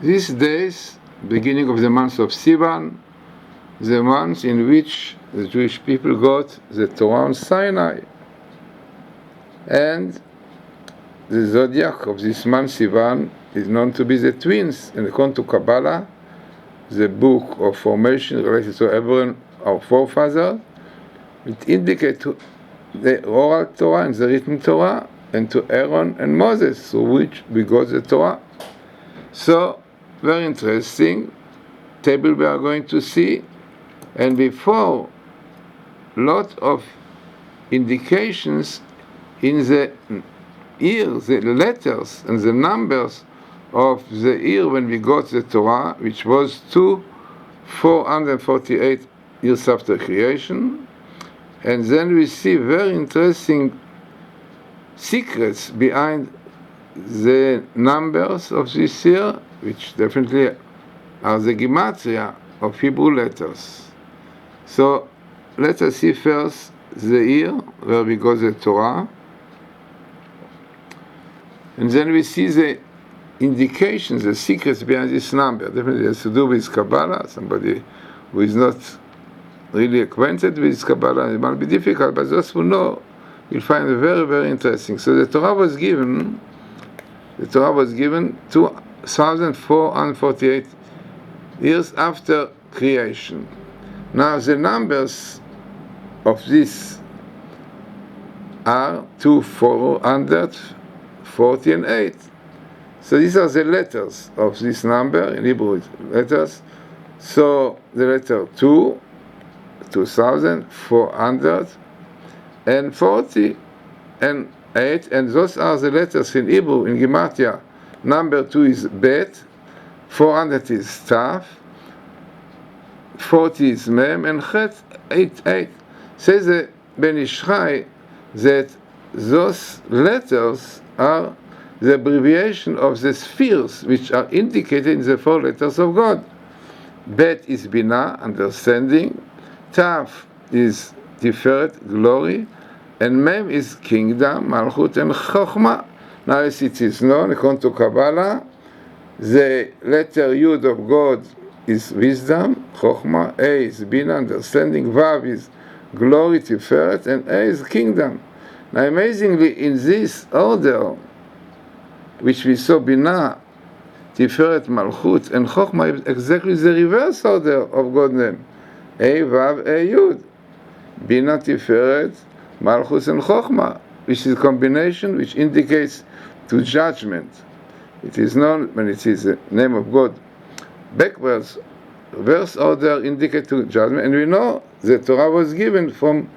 These days, beginning of the month of Sivan, the month in which the Jewish people got the Torah on Sinai. And the zodiac of this month, Sivan, is known to be the twins. And according to Kabalah, the book of formation related to Abraham, our forefather, it indicates the oral Torah and the written Torah, and to Aaron and Moses, through which we got the Torah. So, very interesting table we are going to see. And before, lot of indications in the year, the letters and the numbers of the year when we got the Torah, which was 448 years after creation. And then we see very interesting secrets behind the numbers of this year, which definitely are the gematria of Hebrew letters. So let us see first the year where we got the Torah, and then we see the indications, the secrets behind this number. Definitely has to do with Kabalah. Somebody who is not really acquainted with Kabalah, it might be difficult, but those who know will find it very, very interesting. So the Torah was given 2,448 years after creation. Now the numbers of this are 2, 440 and 8. So these are the letters of this number, in Hebrew letters. So the letter 2, 2,440 and 8, and those are the letters in Hebrew, in Gematria. Number 2 is Bet, 400 is Tav, 40 is Mem, and Chet, 8. Says the Ben Ishchai that those letters are the abbreviation of the spheres which are indicated in the 4 letters of God. Bet is Binah, understanding, Tav is Tiferet, glory, and Mem is kingdom, Malchut, and Chokhmah. Now as it is known, according to Kabbalah, the letter Yud of God is wisdom, Chokhmah, A is Binah, understanding, Vav is glory, Tiferet, and A is kingdom. Now amazingly, in this order, which we saw Binah, Tiferet, Malchut, and Chokhmah, is exactly the reverse order of God's name. A, Vav, A, Yud. Binah, Tiferet, Malchus, and Chokhmah, which is a combination which indicates to judgment. It is known when it is the name of God backwards, verse order indicates to judgment, and we know the Torah was given from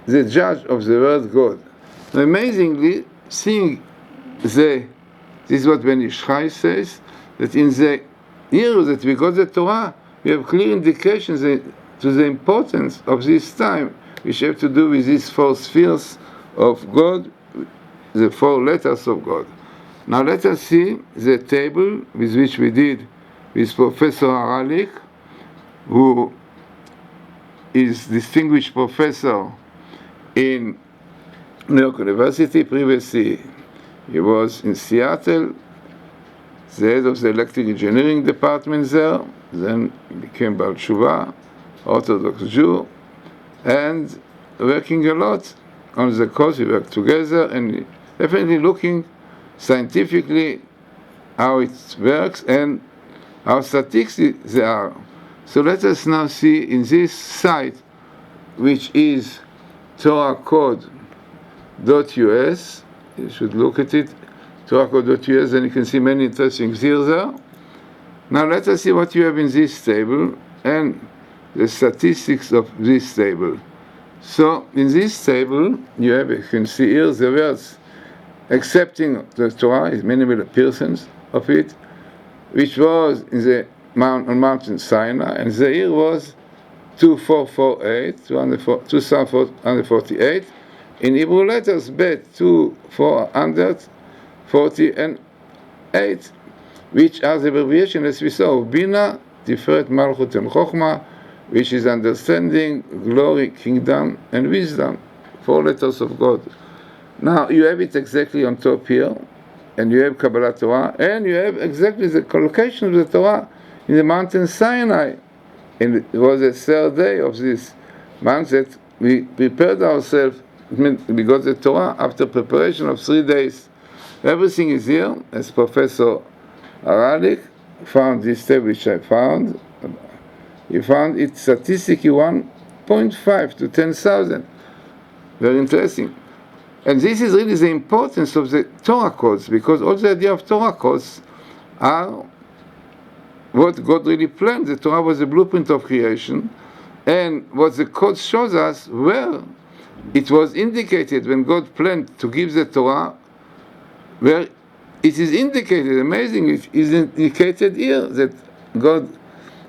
the judge of the word God. Now, amazingly, seeing this is what Ben Ishchai says, that in the year that we got the Torah, we have clear indications to the importance of this time, which have to do with these 4 spheres of God, the 4 letters of God. Now let us see the table with which we did with Professor Haralik, who is distinguished professor in New York University. Previously, he was in Seattle, the head of the electric engineering department there, then became Baal Tshuva, Orthodox Jew, and working a lot on the cause. We worked together and definitely looking scientifically how it works and how statistics they are. So let us now see in this site, which is torahcode.us. You should look at it, torahcode.us, and you can see many interesting things there. Now let us see what you have in this table and the statistics of this table. So in this table, you can see here the words accepting the Torah, is minimal persons of it, which was in the on Mountain Sinai, and the year was 2448, in Hebrew letters, Bet 2440 and 8, which are the abbreviation, as we saw, of Bina, Tiferet, Malchut, and Chokhmah, which is understanding, glory, kingdom, and wisdom, 4 letters of God. Now, you have it exactly on top here, and you have Kabbalah Torah, and you have exactly the collocation of the Torah in the mountain Sinai. And it was the third day of this month that we prepared ourselves. We got the Torah after preparation of 3 days. Everything is here, as Professor Aralik found this table, which I found. He found it statistically 1.5 to 10,000. Very interesting. And this is really the importance of the Torah codes, because all the idea of Torah codes are what God really planned. The Torah was the blueprint of creation, and what the code shows us, where it was indicated when God planned to give the Torah, where it is indicated, amazingly, it is indicated here that God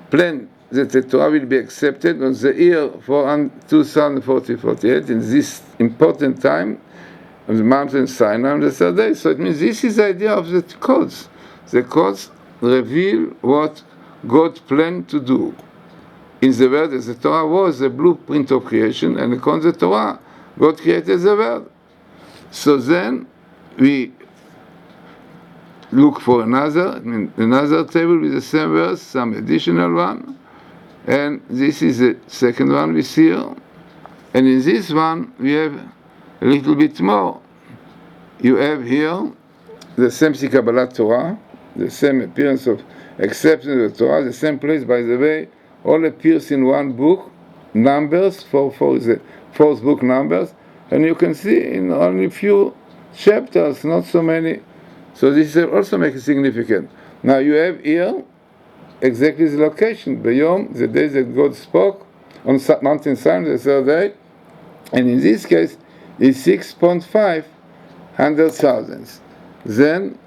planned that the Torah will be accepted on the year 2048, in this important time of the mountain Sinai on the third day. So it means this is the idea of the codes. The codes reveal what God planned to do. In the world, as the Torah was the blueprint of creation, and according to the Torah, God created the world. So then we look for another table with the same verse, some additional one, and this is the second one we see here. And in this one we have a little bit more. You have here the same Kabalah Torah, the same appearance of acceptance of the Torah, the same place, by the way, all appears in one book, Numbers, for the fourth book, Numbers, and you can see in only few chapters, not so many. So this also makes it significant. Now you have here exactly the location, B'yom, the day that God spoke on Mountain Sinai, the third day, and in this case is 6.5 hundred thousands. Then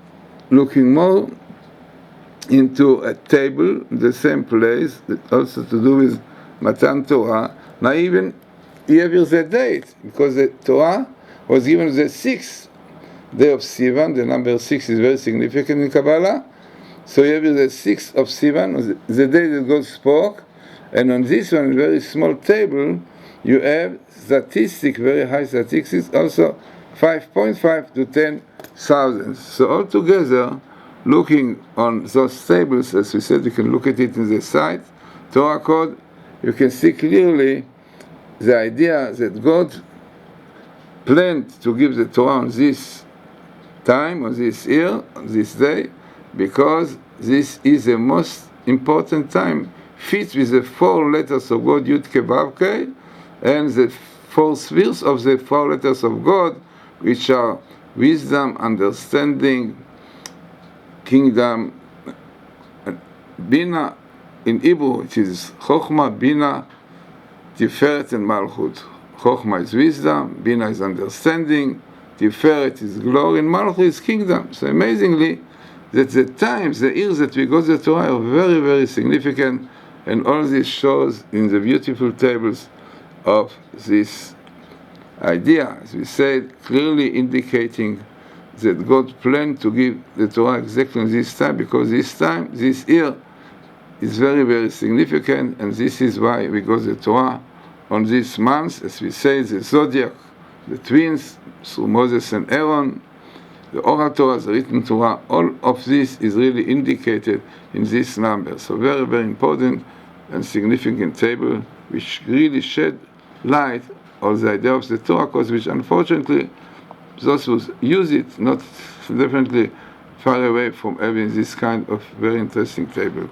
looking more into a table, the same place, also to do with Matan Torah. Now even here is the date, because the Torah was given the 6th day of Sivan. The number 6 is very significant in Kabbalah. So here is the 6th of Sivan, the day that God spoke, and on this one, very small table, you have statistics, very high statistics, also 5.5 to 10,000. So altogether, looking on those tables, as we said, you can look at it in the site, Torah code, you can see clearly the idea that God planned to give the Torah on this time, on this year, on this day, because this is the most important time, fits with the 4 letters of God, Yud Ke Vav Ke, and the 4 spheres of the 4 letters of God, which are wisdom, understanding, kingdom, Bina in Hebrew, it is Chokhmah, Bina, Tiferet, and Malchut. Chokhmah is wisdom, Bina is understanding, Tiferet is glory, and Malchut is kingdom. So amazingly, that the times, the years that we got the Torah are very, very significant, and all this shows in the beautiful tables of this idea, as we said, clearly indicating that God planned to give the Torah exactly in this time, because this time, this year, is very, very significant, and this is why we got the Torah on this month, as we say, the zodiac, the twins, through Moses and Aaron, the oral Torah, the written Torah, all of this is really indicated in this number. So very, very important and significant table, which really shed light on the idea of the Torah codes, which unfortunately those who use it not definitely far away from having this kind of very interesting table.